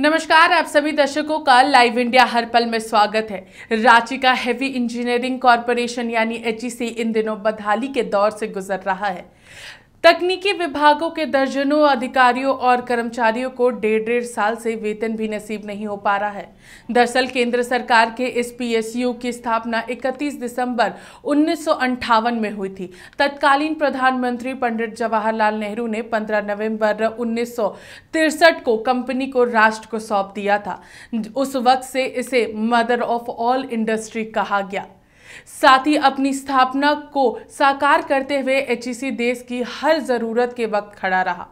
नमस्कार, आप सभी दर्शकों का लाइव इंडिया हर पल में स्वागत है। रांची का हेवी इंजीनियरिंग कॉरपोरेशन यानी HEC इन दिनों बदहाली के दौर से गुजर रहा है। तकनीकी विभागों के दर्जनों अधिकारियों और कर्मचारियों को डेढ़ साल से वेतन भी नसीब नहीं हो पा रहा है। दरअसल केंद्र सरकार के इस PSU की स्थापना 31 दिसंबर 1958 में हुई थी। तत्कालीन प्रधानमंत्री पंडित जवाहरलाल नेहरू ने 15 नवंबर 1963 को कंपनी को राष्ट्र को सौंप दिया था। उस वक्त से इसे मदर ऑफ ऑल इंडस्ट्री कहा गया। साथ ही अपनी स्थापना को साकार करते हुए HEC देश की हर जरूरत के वक्त खड़ा रहा।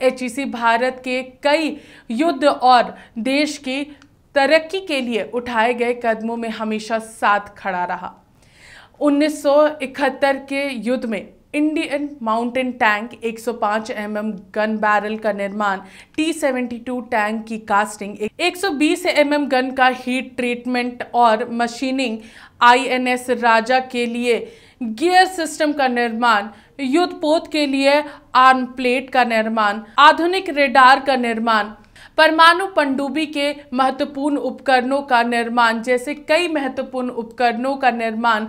HEC भारत के कई युद्ध और देश की तरक्की के लिए उठाए गए कदमों में हमेशा साथ खड़ा रहा। 1971 के युद्ध में Indian mountain tank, 105 mm gun barrel का निर्माण, T-72 टैंक की कास्टिंग, 120 mm गन का हीट ट्रीटमेंट और मशीनिंग, INS राजा के लिए गियर सिस्टम का निर्माण, युद्धपोत के लिए आर्म प्लेट का निर्माण, आधुनिक रेडार का निर्माण, परमाणु पनडुब्बी के महत्वपूर्ण उपकरणों का निर्माण जैसे कई महत्वपूर्ण उपकरणों का निर्माण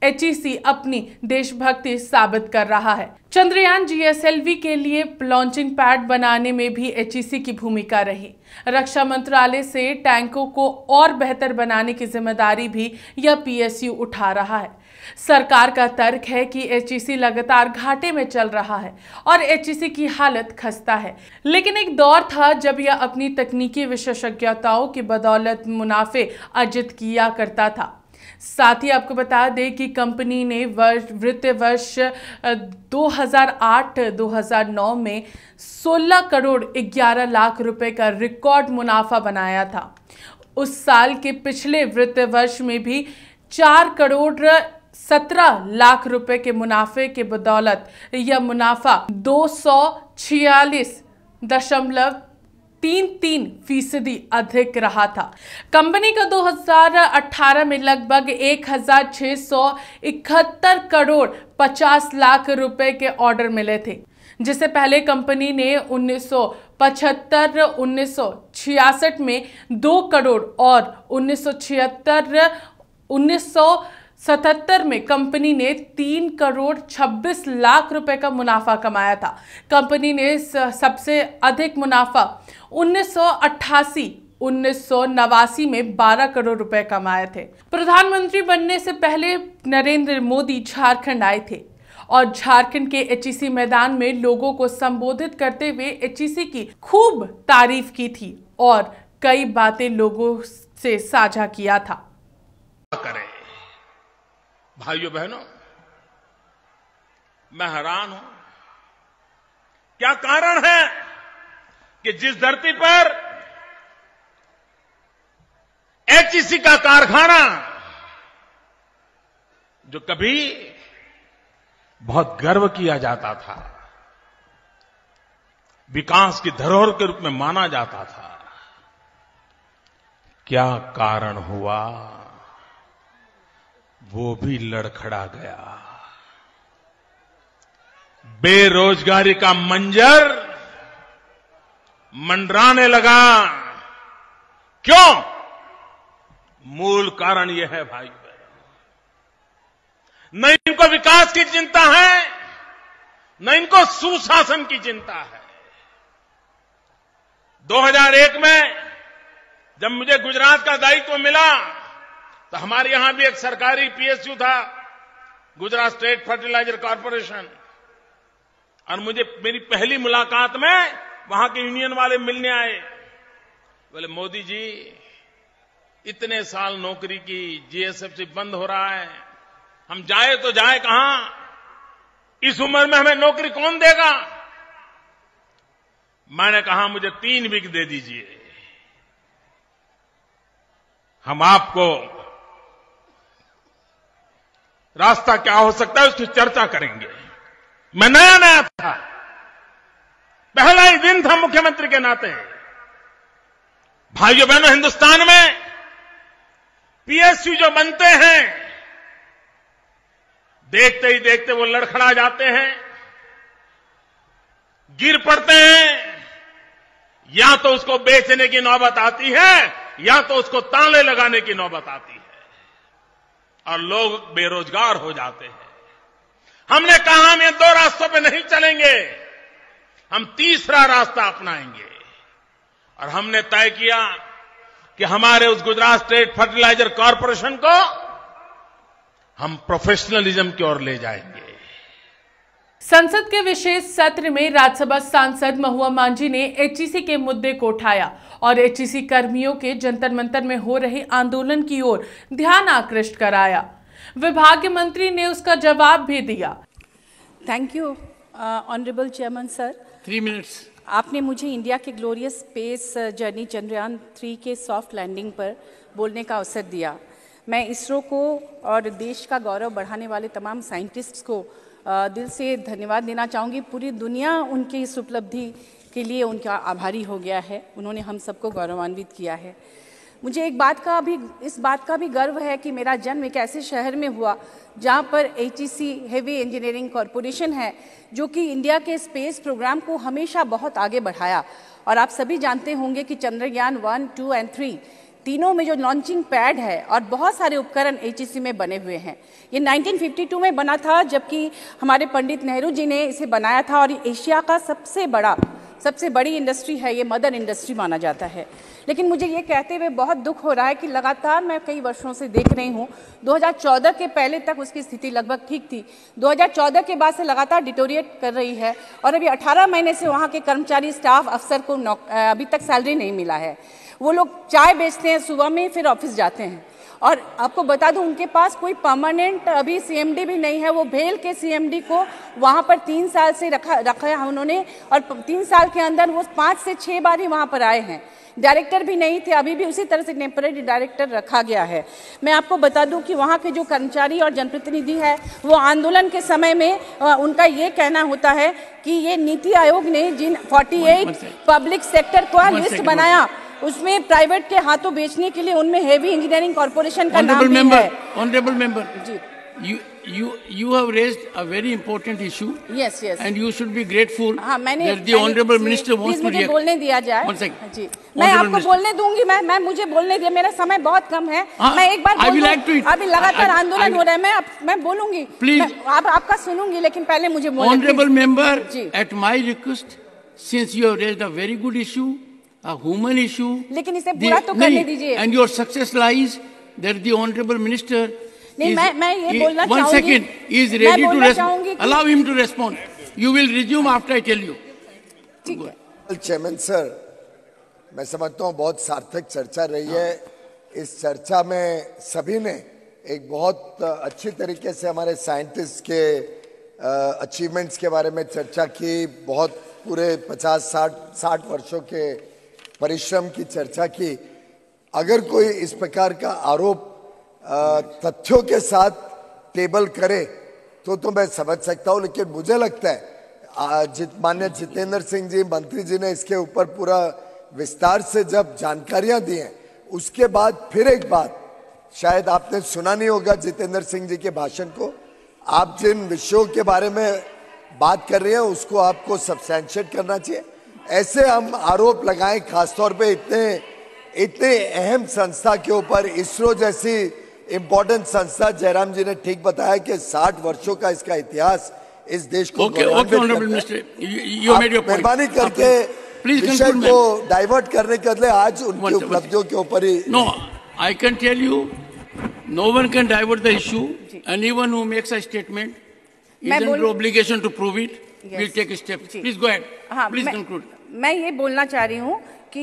HEC अपनी देशभक्ति साबित कर रहा है। चंद्रयान GSLV के लिए लॉन्चिंग पैड बनाने में भी HEC की भूमिका रही। रक्षा मंत्रालय से टैंकों को और बेहतर बनाने की जिम्मेदारी भी यह PSU उठा रहा है। सरकार का तर्क है कि HEC लगातार घाटे में चल रहा है और HEC की हालत खस्ता है, लेकिन एक दौर था जब यह अपनी तकनीकी विशेषज्ञताओं की बदौलत मुनाफे अर्जित किया करता था। साथ ही आपको बता दें कि कंपनी ने वित्तीय वर्ष 2008-2009 में 16 करोड़ 11 लाख रुपए का रिकॉर्ड मुनाफा बनाया था। उस साल के पिछले वित्तीय वर्ष में भी 4 करोड़ 17 लाख रुपए के मुनाफे के बदौलत यह मुनाफा 246.33% अधिक रहा था। कंपनी का 2018 में लगभग 1671 करोड़ 50 लाख रुपए के ऑर्डर मिले थे, जिससे पहले कंपनी ने 1975-1966 में 2 करोड़ और 1977 में कंपनी ने 3 करोड़ 26 लाख रुपए का मुनाफा कमाया था। कंपनी ने सबसे अधिक मुनाफा 1989 में 12 करोड़ रुपए कमाए थे। प्रधानमंत्री बनने से पहले नरेंद्र मोदी झारखंड आए थे और झारखंड के HEC मैदान में लोगों को संबोधित करते हुए HEC की खूब तारीफ की थी और कई बातें लोगों से साझा किया था। भाइयों बहनों, मैं हैरान हूं, क्या कारण है कि जिस धरती पर HEC का कारखाना, जो कभी बहुत गर्व किया जाता था, विकास की धरोहर के रूप में माना जाता था, क्या कारण हुआ, वो भी लड़खड़ा गया। बेरोजगारी का मंजर मंडराने लगा। क्यों? मूल कारण यह है भाई बहन, न इनको विकास की चिंता है, न इनको सुशासन की चिंता है। 2001 में जब मुझे गुजरात का दायित्व मिला तो हमारे यहां भी एक सरकारी PSU था, गुजरात स्टेट फर्टिलाइजर कॉर्पोरेशन, और मेरी पहली मुलाकात में वहां के यूनियन वाले मिलने आए। बोले, मोदी जी, इतने साल नौकरी की, GSFC बंद हो रहा है, हम जाए तो जाए कहां, इस उम्र में हमें नौकरी कौन देगा। मैंने कहा, मुझे 3 वीक दे दीजिए, हम आपको रास्ता क्या हो सकता है उसकी चर्चा करेंगे। मैं नया था, पहला ही दिन था मुख्यमंत्री के नाते। भाइयों बहनों, हिंदुस्तान में PSU जो बनते हैं, देखते ही देखते वो लड़खड़ा जाते हैं, गिर पड़ते हैं, या तो उसको बेचने की नौबत आती है या तो उसको ताले लगाने की नौबत आती है और लोग बेरोजगार हो जाते हैं। हमने कहा हम इन दो रास्तों पे नहीं चलेंगे, हम तीसरा रास्ता अपनाएंगे और हमने तय किया कि हमारे उस गुजरात स्टेट फर्टिलाइजर कॉरपोरेशन को हम प्रोफेशनलिज्म की ओर ले जाएंगे। संसद के विशेष सत्र में राज्यसभा सांसद महुआ मांझी ने एचईसी के मुद्दे को उठाया और एचईसी कर्मियों के जंतर मंतर में हो रहे आंदोलन की ओर ध्यान आकृष्ट कराया। विभागीय मंत्री ने उसका जवाब भी दिया। Thank you honourable chairman sir. 3 minutes. आपने मुझे इंडिया के ग्लोरियस स्पेस जर्नी चंद्रयान 3 के सॉफ्ट लैंडिंग पर बोलने का अवसर दिया। मैं इसरो को और देश का गौरव बढ़ाने वाले तमाम साइंटिस्ट्स को दिल से धन्यवाद देना चाहूँगी। पूरी दुनिया उनकी इस उपलब्धि के लिए उनका आभारी हो गया है। उन्होंने हम सबको गौरवान्वित किया है। मुझे इस बात का भी गर्व है कि मेरा जन्म एक ऐसे शहर में हुआ जहाँ पर एचईसी हेवी इंजीनियरिंग कॉरपोरेशन है, जो कि इंडिया के स्पेस प्रोग्राम को हमेशा बहुत आगे बढ़ाया। और आप सभी जानते होंगे कि चंद्रयान 1, 2 और 3 तीनों में जो लॉन्चिंग पैड है और बहुत सारे उपकरण एचईसी में बने हुए हैं। ये 1952 में बना था, जबकि हमारे पंडित नेहरू जी ने इसे बनाया था और एशिया का सबसे बड़ी इंडस्ट्री है, ये मदर इंडस्ट्री माना जाता है। लेकिन मुझे ये कहते हुए बहुत दुख हो रहा है कि लगातार मैं कई वर्षों से देख रही हूँ, 2014 के पहले तक उसकी स्थिति लगभग ठीक थी, 2014 के बाद से लगातार डिटोरिएट कर रही है और अभी 18 महीने से वहाँ के कर्मचारी, स्टाफ, अफसर को अभी तक सैलरी नहीं मिला है। वो लोग चाय बेचते हैं सुबह में, फिर ऑफिस जाते हैं। और आपको बता दूं, उनके पास कोई परमानेंट अभी सीएमडी भी नहीं है। वो भेल के सीएमडी को वहाँ पर 3 साल से रखा है उन्होंने, और 3 साल के अंदर वो 5 से 6 बार ही वहाँ पर आए हैं। डायरेक्टर भी नहीं थे, अभी भी उसी तरह से टेम्पररी डायरेक्टर रखा गया है। मैं आपको बता दूं कि वहाँ के जो कर्मचारी और जनप्रतिनिधि है, वो आंदोलन के समय में उनका ये कहना होता है कि ये नीति आयोग ने जिन 48 पब्लिक सेक्टर का लिस्ट बनाया, उसमें प्राइवेट के हाथों बेचने के लिए उनमें हेवी इंजीनियरिंग कॉर्पोरेशन का नाम भी है। Honorable member, ji, you have raised a very important issue. Yes. And you should be grateful. हाँ, that the honorable minister wants to मुझे बोलने दिया जाए। One second. जी, मैं आपको बोलने दूंगी। मैं मुझे बोलने दिया, मेरा समय बहुत कम है। मैं एक बार अभी लगातार आंदोलन हो रहा है, मैं बोलूंगी। प्लीज, आपका सुनूंगी, लेकिन पहले मुझे बोलने। Honorable member, at my request, since you have raised a very good issue, a human issue, लेकिन इसे पूरा तो करने दीजिए। And your success lies that the honorable minister नहीं, मैं ये बोलना चाहूंगी। 1 second, is ready to respond. Allow him to respond. You will resume after I tell you. ठीक है। चेयरमैन सर, मैं समझता हूँ बहुत सार्थक चर्चा रही है। इस चर्चा में सभी ने एक बहुत अच्छी तरीके से हमारे साइंटिस्ट के अचीवमेंट्स के बारे में चर्चा की। बहुत पूरे 50-60 वर्षों के परिश्रम की चर्चा की। अगर कोई इस प्रकार का आरोप तथ्यों के साथ टेबल करे तो मैं समझ सकता हूं, लेकिन मुझे लगता है माननीय जितेंद्र सिंह जी मंत्री जी ने इसके ऊपर पूरा विस्तार से जब जानकारियां दी हैं, उसके बाद फिर एक बात, शायद आपने सुना नहीं होगा जितेंद्र सिंह जी के भाषण को। आप जिन विषयों के बारे में बात कर रहे हैं उसको आपको सब्सटेंशिएट करना चाहिए। ऐसे हम आरोप लगाएं, खासतौर पे इतने अहम संस्था के ऊपर, इसरो जैसी इंपॉर्टेंट संस्था। जयराम जी ने ठीक बताया कि 60 वर्षों का इसका इतिहास इस देश को मेहरबानी करके विषय को डाइवर्ट करने के बदले आज उनकी उपलब्धियों के ऊपर ही। No, I can tell you, no one can divert the issue. Anyone who makes a statement is under obligation to prove it. We'll take steps. Please go ahead. Please conclude. मैं ये बोलना चाह रही हूँ कि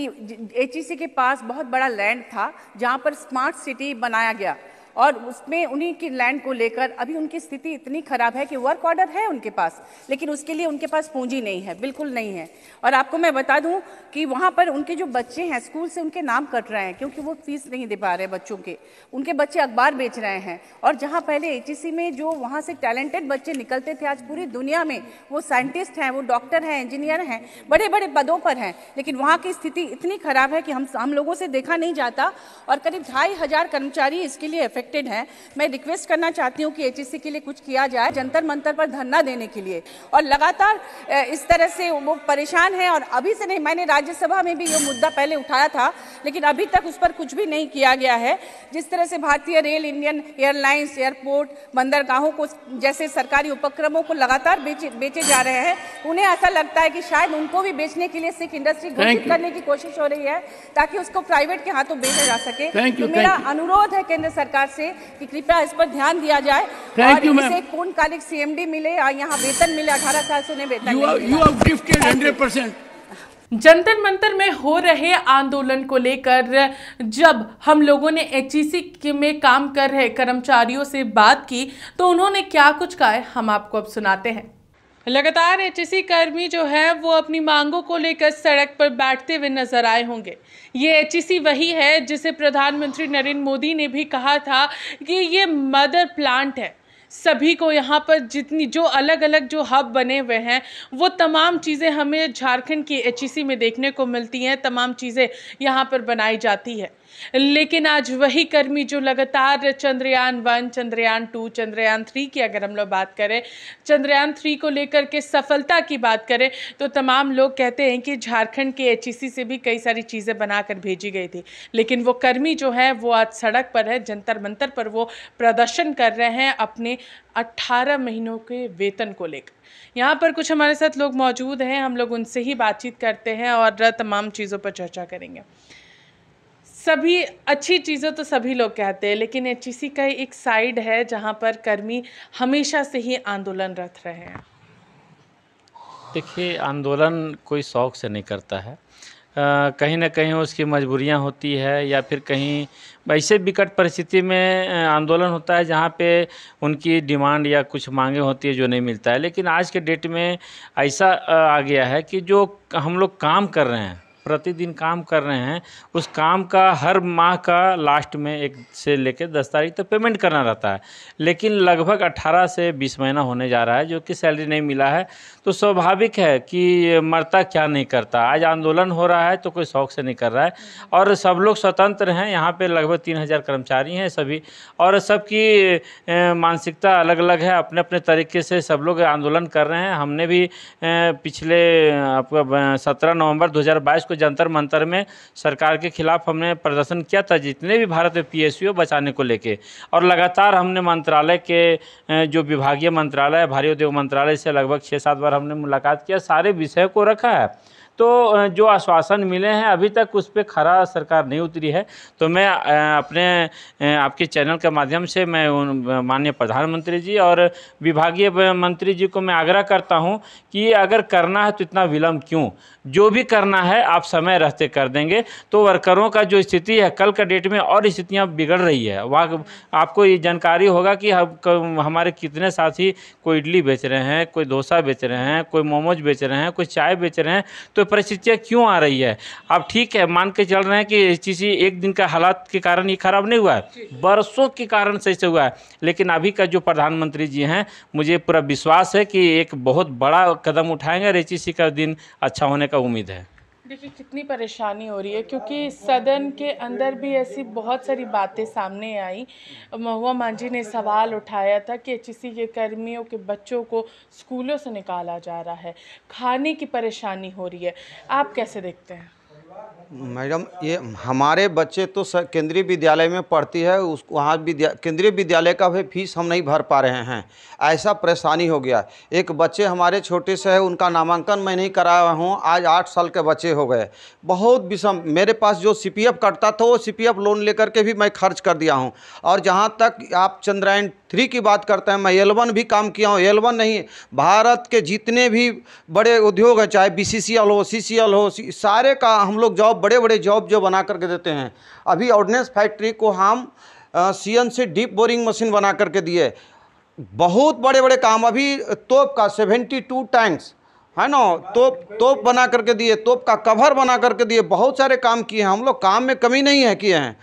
एचईसी के पास बहुत बड़ा लैंड था जहाँ पर स्मार्ट सिटी बनाया गया, और उसमें उन्हीं की लैंड को लेकर अभी उनकी स्थिति इतनी खराब है कि वर्क ऑर्डर है उनके पास, लेकिन उसके लिए उनके पास पूंजी नहीं है, बिल्कुल नहीं है। और आपको मैं बता दूं कि वहाँ पर उनके जो बच्चे हैं स्कूल से उनके नाम कट रहे हैं क्योंकि वो फीस नहीं दे पा रहे बच्चों के। उनके बच्चे अखबार बेच रहे हैं, और जहाँ पहले एचईसी में जो वहाँ से टैलेंटेड बच्चे निकलते थे, आज पूरी दुनिया में वो साइंटिस्ट हैं, वो डॉक्टर हैं, इंजीनियर हैं, बड़े बड़े पदों पर हैं, लेकिन वहाँ की स्थिति इतनी खराब है कि हम लोगों से देखा नहीं जाता, और करीब 2500 कर्मचारी इसके लिए इलेक्टेड हैं, मैं रिक्वेस्ट करना चाहती हूँ कि एचईसी के लिए कुछ किया जाए, जंतर मंतर पर धरना देने के लिए। और लगातार इस तरह से वो परेशान है और अभी से नहीं, मैंने राज्यसभा में भी ये मुद्दा पहले उठाया था लेकिन अभी तक उस पर कुछ भी नहीं किया गया है। जिस तरह से भारतीय रेल, इंडियन एयरलाइंस, एयरपोर्ट, बंदरगाहों को जैसे सरकारी उपक्रमों को लगातार बेचे जा रहे हैं, उन्हें ऐसा लगता है कि शायद उनको भी बेचने के लिए सिख इंडस्ट्री घोषित करने की कोशिश हो रही है ताकि उसको प्राइवेट के हाथों बेचा जा सके। तो मेरा अनुरोध है केंद्र सरकार से कि कृपया इस पर ध्यान दिया जाए और इसे पूर्णकालिक सीएमडी मिले और यहाँ वेतन मिले। 18 साल से उन्हें वेतन नहीं मिला। जंतर मंतर में हो रहे आंदोलन को लेकर जब हम लोगों ने एचईसी में काम कर रहे कर्मचारियों से बात की तो उन्होंने क्या कुछ कहा है, हम आपको अब सुनाते हैं। लगातार एचईसी कर्मी जो है वो अपनी मांगों को लेकर सड़क पर बैठते हुए नजर आए होंगे। ये एचईसी वही है जिसे प्रधानमंत्री नरेंद्र मोदी ने भी कहा था कि ये मदर प्लांट है। सभी को यहाँ पर जितनी जो अलग अलग जो हब बने हुए हैं वो तमाम चीज़ें हमें झारखंड की एचईसी में देखने को मिलती हैं, तमाम चीज़ें यहाँ पर बनाई जाती है। लेकिन आज वही कर्मी जो लगातार चंद्रयान 1, चंद्रयान 2, चंद्रयान 3 की अगर हम लोग बात करें, चंद्रयान 3 को लेकर के सफलता की बात करें तो तमाम लोग कहते हैं कि झारखंड के एचईसी से भी कई सारी चीज़ें बनाकर भेजी गई थी। लेकिन वो कर्मी जो है वो आज सड़क पर है, जंतर मंतर पर वो प्रदर्शन कर रहे हैं अपने 18 महीनों के वेतन को लेकर। यहाँ पर कुछ हमारे साथ लोग मौजूद हैं, हम लोग उनसे ही बातचीत करते हैं और तमाम चीज़ों पर चर्चा करेंगे। सभी अच्छी चीज़ें तो सभी लोग कहते हैं, लेकिन एचईसी का एक साइड है जहाँ पर कर्मी हमेशा से ही आंदोलनरत रहे हैं। देखिए, आंदोलन कोई शौक से नहीं करता है, कहीं ना कहीं उसकी मजबूरियां होती है या फिर कहीं ऐसे विकट परिस्थिति में आंदोलन होता है जहाँ पे उनकी डिमांड या कुछ मांगे होती है जो नहीं मिलता है। लेकिन आज के डेट में ऐसा आ गया है कि जो हम लोग काम कर रहे हैं, प्रतिदिन काम कर रहे हैं, उस काम का हर माह का लास्ट में 1 से लेकर 10 तारीख तक पेमेंट करना रहता है। लेकिन लगभग 18 से 20 महीना होने जा रहा है जो कि सैलरी नहीं मिला है। तो स्वाभाविक है कि मरता क्या नहीं करता। आज आंदोलन हो रहा है तो कोई शौक से नहीं कर रहा है और सब लोग स्वतंत्र हैं। यहाँ पे लगभग 3000 कर्मचारी हैं सभी, और सबकी मानसिकता अलग अलग है, अपने अपने तरीके से सब लोग आंदोलन कर रहे हैं। हमने भी पिछले 17 नवंबर 2022 को जंतर मंतर में सरकार के खिलाफ हमने प्रदर्शन किया था, जितने भी भारत में पीएसयू बचाने को लेके। और लगातार हमने मंत्रालय के जो विभागीय मंत्रालय है, भारी उद्योग मंत्रालय से लगभग 6-7 बार हमने मुलाकात किया, सारे विषय को रखा है। तो जो आश्वासन मिले हैं अभी तक उस पर खरा सरकार नहीं उतरी है। तो मैं अपने आपके चैनल के माध्यम से मैं माननीय प्रधानमंत्री जी और विभागीय मंत्री जी को मैं आग्रह करता हूं कि अगर करना है तो इतना विलम्ब क्यों, जो भी करना है आप समय रहते कर देंगे तो वर्करों का जो स्थिति है कल का डेट में और स्थितियाँ बिगड़ रही है। वहाँ आपको ये जानकारी होगा कि हमारे कितने साथी कोई इडली बेच रहे हैं, कोई डोसा बेच रहे हैं, कोई मोमोज बेच रहे हैं, कोई चाय बेच रहे हैं। तो परिस्थितियाँ क्यों आ रही है? अब ठीक है, मान के चल रहे हैं कि एचईसी एक दिन का हालात के कारण ये खराब नहीं हुआ है, बरसों के कारण से ऐसे हुआ है। लेकिन अभी का जो प्रधानमंत्री जी हैं, मुझे पूरा विश्वास है कि एक बहुत बड़ा कदम उठाएंगे और एचईसी का दिन अच्छा होने का उम्मीद है। देखिए कितनी परेशानी हो रही है, क्योंकि सदन के अंदर भी ऐसी बहुत सारी बातें सामने आई। महुआ मांझी ने सवाल उठाया था कि एचईसी के कर्मियों के बच्चों को स्कूलों से निकाला जा रहा है, खाने की परेशानी हो रही है। आप कैसे देखते हैं? मैडम, ये हमारे बच्चे तो केंद्रीय विद्यालय में पढ़ती है, उस वहाँ केंद्रीय विद्यालय का भी फीस हम नहीं भर पा रहे हैं। ऐसा परेशानी हो गया। एक बच्चे हमारे छोटे से है, उनका नामांकन मैं नहीं कराया हूँ, आज 8 साल के बच्चे हो गए। बहुत विषम। मेरे पास जो सीपीएफ कटता था वो सीपीएफ लोन लेकर के भी मैं खर्च कर दिया हूँ। और जहाँ तक आप चंद्रयान 3 की बात करते हैं, मैं L1 भी काम किया हूँ। L1 नहीं, भारत के जितने भी बड़े उद्योग हैं, चाहे BCCL हो, CCL हो, सारे का हम लोग जॉब, बड़े बड़े जॉब जो बना करके देते हैं। अभी ऑर्डिनेंस फैक्ट्री को हम CNC डीप बोरिंग मशीन बना करके दिए। बहुत बड़े बड़े काम, अभी तोप का 72 टैंक्स है ना, तोप बना करके दिए, तोप का कवर बना करके दिए। बहुत सारे काम किए हैं हम लोग, काम में कमी नहीं है किए हैं,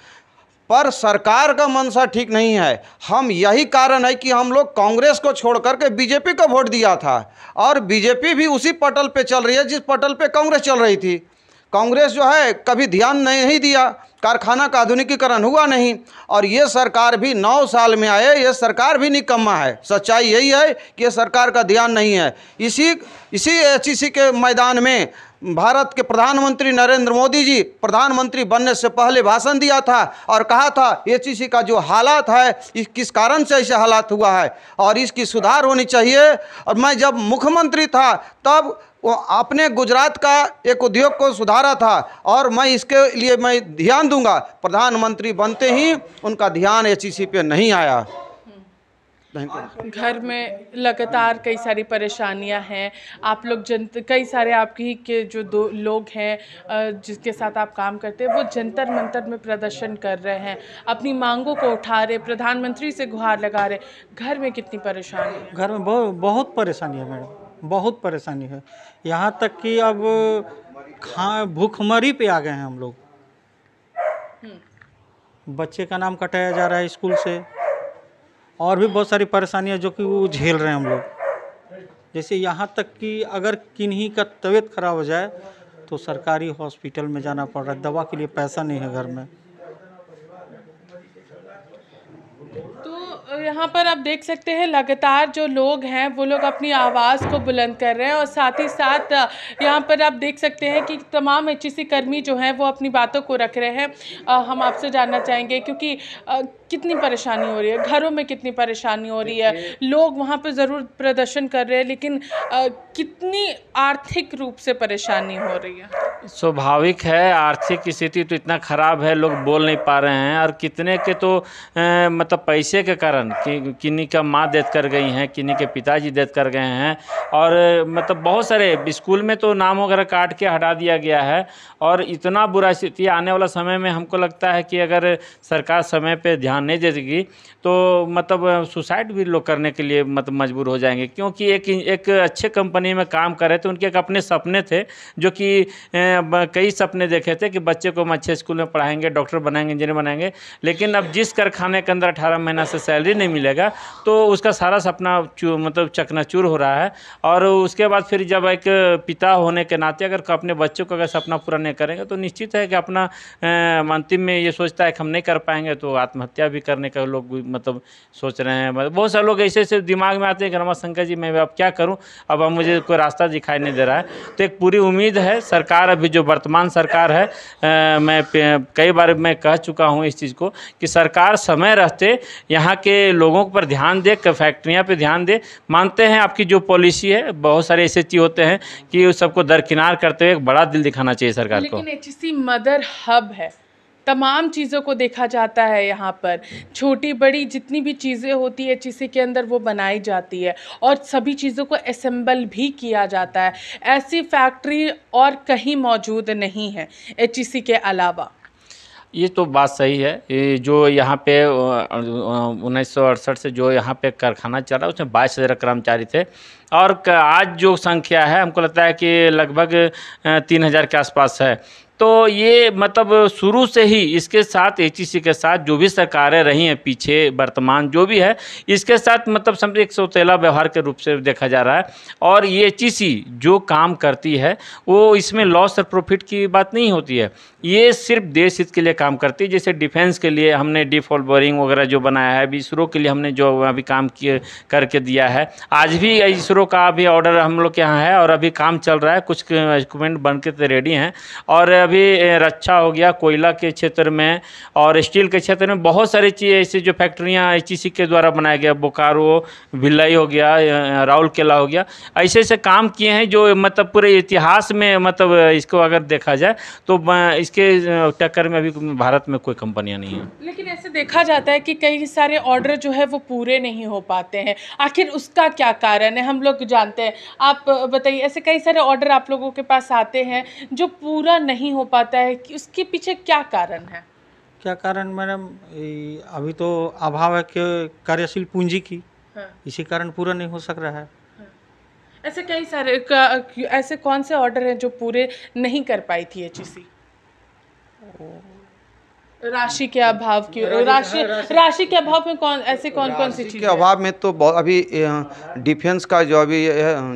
पर सरकार का मंशा ठीक नहीं है। हम यही कारण है कि हम लोग कांग्रेस को छोड़ करके बीजेपी को वोट दिया था, और बीजेपी भी उसी पटल पे चल रही है जिस पटल पे कांग्रेस चल रही थी। कांग्रेस जो है कभी ध्यान नहीं दिया, कारखाना का आधुनिकीकरण हुआ नहीं। और ये सरकार भी 9 साल में आए, ये सरकार भी निकम्मा है। सच्चाई यही है कि ये सरकार का ध्यान नहीं है। इसी HEC के मैदान में भारत के प्रधानमंत्री नरेंद्र मोदी जी प्रधानमंत्री बनने से पहले भाषण दिया था और कहा था HEC का जो हालात है, किस कारण से ऐसे हालात हुआ है और इसकी सुधार होनी चाहिए। और मैं जब मुख्यमंत्री था तब वो अपने गुजरात का एक उद्योग को सुधारा था और मैं इसके लिए मैं ध्यान दूंगा। प्रधानमंत्री बनते ही उनका ध्यान HEC पे नहीं आया। घर में लगातार कई सारी परेशानियां हैं, आप लोग कई सारे आपकी के जो दो लोग हैं जिसके साथ आप काम करते हैं वो जंतर मंतर में प्रदर्शन कर रहे हैं, अपनी मांगों को उठा रहे, प्रधानमंत्री से गुहार लगा रहे। घर में कितनी परेशानी है? घर में बहुत परेशानी है मैडम, बहुत परेशानी है। यहाँ तक कि अब भूखमरी पे आ गए हैं हम लोग। बच्चे का नाम कटाया जा रहा है स्कूल से, और भी बहुत सारी परेशानियां जो कि वो झेल रहे हैं हम लोग। जैसे यहाँ तक कि अगर किन्हीं का तबीयत खराब हो जाए तो सरकारी हॉस्पिटल में जाना पड़ रहा है, दवा के लिए पैसा नहीं है घर में। तो यहाँ पर आप देख सकते हैं लगातार जो लोग हैं वो लोग अपनी आवाज़ को बुलंद कर रहे हैं और साथ ही साथ यहाँ पर आप देख सकते हैं कि तमाम HEC कर्मी जो हैं वो अपनी बातों को रख रहे हैं। हम आपसे जानना चाहेंगे क्योंकि कितनी परेशानी हो रही है, घरों में कितनी परेशानी हो रही है, लोग वहाँ पर ज़रूर प्रदर्शन कर रहे हैं लेकिन कितनी आर्थिक रूप से परेशानी हो रही है? स्वाभाविक है, आर्थिक स्थिति तो इतना ख़राब है, लोग बोल नहीं पा रहे हैं। और कितने के तो मतलब पैसे के कारण किन्हीं का माँ डेथ कर गई हैं, किन्हीं के पिताजी डेथ कर गए हैं, और मतलब बहुत सारे स्कूल में तो नाम वगैरह काट के हटा दिया गया है। और इतना बुरा स्थिति आने वाला समय में हमको लगता है कि अगर सरकार समय पे ध्यान नहीं देगी तो मतलब सुसाइड भी लोग करने के लिए मतलब मजबूर हो जाएंगे। क्योंकि एक अच्छे कंपनी में काम कर रहे थे, उनके एक अपने सपने थे जो कि कई सपने देखे थे कि बच्चे को हम अच्छे स्कूल में पढ़ाएंगे, डॉक्टर बनाएंगे, इंजीनियर बनाएंगे। लेकिन अब जिस कारखाने के अंदर 18 महीना से सैलरी नहीं मिलेगा तो उसका सारा सपना मतलब चकनाचूर हो रहा है। और उसके बाद फिर जब एक पिता होने के नाते अगर अपने बच्चों का अगर सपना पूरा नहीं करेंगे तो निश्चित है कि अपना अंतिम में ये सोचता है कि हम नहीं कर पाएंगे तो आत्महत्या भी करने का लोग मतलब सोच रहे हैं। बहुत सारे लोग ऐसे दिमाग में आते हैं कि रमाशंकर जी मैं अब क्या करूं, अब मुझे कोई रास्ता दिखाई नहीं दे रहा है। तो एक पूरी उम्मीद है सरकार, अभी जो वर्तमान सरकार है, मैं कई बार मैं कह चुका हूं इस चीज़ को कि सरकार समय रहते यहाँ के लोगों पर ध्यान दे, फैक्ट्रियाँ पे ध्यान दे। मानते हैं आपकी जो पॉलिसी है, बहुत सारे ऐसे चीज़ होते हैं कि उस सबको दरकिनार करते हुए एक बड़ा दिल दिखाना चाहिए सरकार को। लेकिन HEC मदर हब है, तमाम चीज़ों को देखा जाता है, यहाँ पर छोटी बड़ी जितनी भी चीज़ें होती है HEC के अंदर वो बनाई जाती है और सभी चीज़ों को असेंबल भी किया जाता है। ऐसी फैक्ट्री और कहीं मौजूद नहीं है HEC के अलावा। ये तो बात सही है। ये जो यहाँ पे 1968 से जो यहाँ पे कारखाना चल रहा है उसमें 22,000 कर्मचारी थे और आज जो संख्या है हमको लगता है कि लगभग 3,000 के आसपास है। तो ये मतलब शुरू से ही इसके साथ HEC के साथ जो भी सरकारें रही हैं पीछे, वर्तमान जो भी है, इसके साथ मतलब समझे एक सौतेला व्यवहार के रूप से देखा जा रहा है। और ये HEC जो काम करती है वो इसमें लॉस और प्रॉफिट की बात नहीं होती है, ये सिर्फ देश हित के लिए काम करती है। जैसे डिफेंस के लिए हमने डीफॉल बोरिंग वगैरह जो बनाया है, अभी इसरो के लिए हमने जो अभी काम किए करके दिया है, आज भी इसरो का भी ऑर्डर हम लोग के यहाँ है और अभी काम चल रहा है, कुछ इक्विपमेंट बन के तो रेडी हैं। और अभी रक्षा हो गया, कोयला के क्षेत्र में और स्टील के क्षेत्र में बहुत सारी चीज़ें ऐसी जो फैक्ट्रियाँ HEC के द्वारा बनाया गया, बोकारो, भिलाई हो गया, राउरकेला हो गया, ऐसे ऐसे काम किए हैं जो मतलब पूरे इतिहास में मतलब इसको अगर देखा जाए तो इसके टक्कर में अभी भारत में कोई कंपनियां नहीं है। लेकिन ऐसे देखा जाता है कि कई सारे ऑर्डर जो है वो पूरे नहीं हो पाते हैं, आखिर उसका क्या कारण है? हम लोग जानते हैं, आप बताइए। ऐसे कई सारे ऑर्डर आप लोगों के पास आते हैं जो पूरा नहीं हो पाता है, कि उसके पीछे क्या कारण है? क्या कारण मैडम? अभी तो अभाव है कि कार्यशील पूंजी की। हाँ। इसी कारण पूरा नहीं हो सक रहा है। हाँ। ऐसे कई सारे ऐसे कौन से ऑर्डर हैं जो पूरे नहीं कर पाई थी HEC? राशि के अभाव की राशि के अभाव में कौन सी चीज़ के अभाव में तो अभी डिफेंस का जो अभी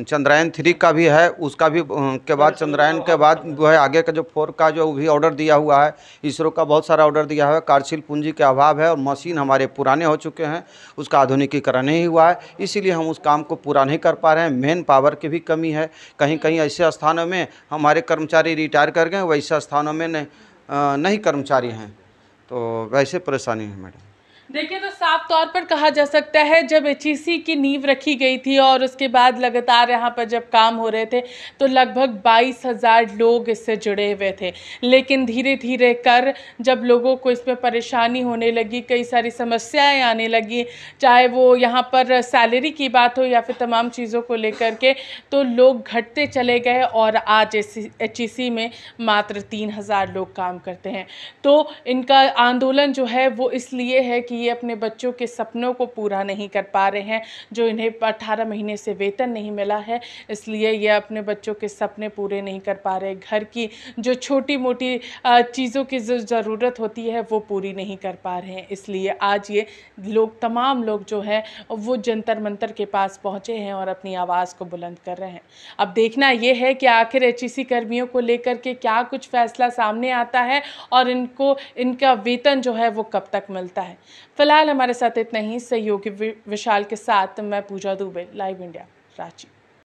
चंद्रयान 3 का भी है, उसका भी के बाद चंद्रयान के बाद जो है आगे का जो 4 का जो भी ऑर्डर दिया हुआ है, इसरो का बहुत सारा ऑर्डर दिया हुआ है। कार्यशील पूंजी के अभाव है और मशीन हमारे पुराने हो चुके हैं, उसका आधुनिकीकरण नहीं हुआ है, इसीलिए हम उस काम को पूरा नहीं कर पा रहे हैं। मैन पावर की भी कमी है, कहीं कहीं ऐसे स्थानों में हमारे कर्मचारी रिटायर कर गए, वैसे स्थानों में नहीं कर्मचारी हैं, तो वैसे परेशानी है मैडम। देखिए, तो साफ तौर पर कहा जा सकता है जब HEC की नींव रखी गई थी और उसके बाद लगातार यहाँ पर जब काम हो रहे थे तो लगभग 22,000 लोग इससे जुड़े हुए थे, लेकिन धीरे धीरे कर जब लोगों को इसमें परेशानी होने लगी, कई सारी समस्याएं आने लगी, चाहे वो यहाँ पर सैलरी की बात हो या फिर तमाम चीज़ों को लेकर के, तो लोग घटते चले गए और आज HEC में मात्र 3,000 लोग काम करते हैं। तो इनका आंदोलन जो है वो इसलिए है कि ये अपने बच्चों के सपनों को पूरा नहीं कर पा रहे हैं, जो इन्हें 18 महीने से वेतन नहीं मिला है, इसलिए ये अपने बच्चों के सपने पूरे नहीं कर पा रहे, घर की जो छोटी मोटी चीज़ों की जो ज़रूरत होती है वो पूरी नहीं कर पा रहे हैं। इसलिए आज ये लोग, तमाम लोग जो हैं वो जंतर मंतर के पास पहुँचे हैं और अपनी आवाज़ को बुलंद कर रहे हैं। अब देखना ये है कि आखिर HEC कर्मियों को लेकर के क्या कुछ फैसला सामने आता है और इनको इनका वेतन जो है वो कब तक मिलता है। फिलहाल हमारे साथ इतना ही। सहयोगी विशाल के साथ मैं पूजा दुबे, लाइव इंडिया, रांची।